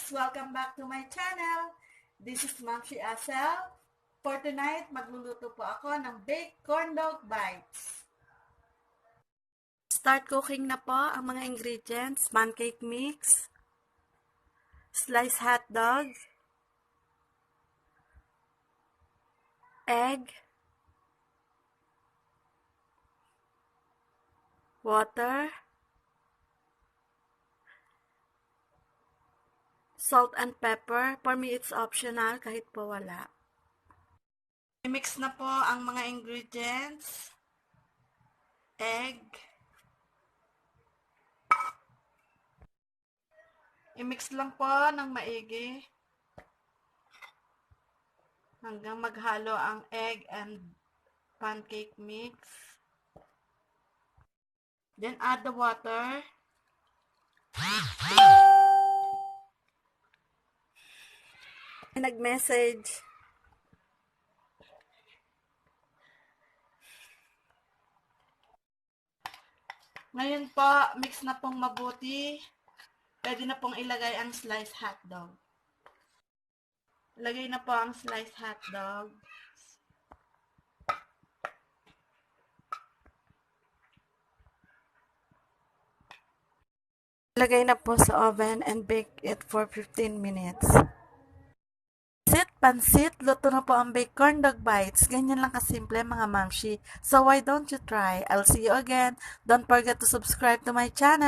guys! Welcome back to my channel. This is Momshie Ahcelle. For tonight, magluluto po ako ng baked corn dog bites. Start cooking na po ang mga ingredients. Pancake mix, sliced hot dog, egg, water, salt and pepper. For me, it's optional kahit po wala. I-mix na po ang mga ingredients. Egg. I-mix lang po ng maigi hanggang maghalo ang egg and pancake mix. Then add the water. Nag-message. Ngayon po, mix na pong mabuti. Pwede na pong ilagay ang sliced hotdog. Lagay na po ang sliced hotdog. Lagay na po sa oven and bake it for 15 minutes. Pansit, luto na po ang baked corn dog bites. Ganyan lang kasimple mga mamshi. So why don't you try? I'll see you again. Don't forget to subscribe to my channel.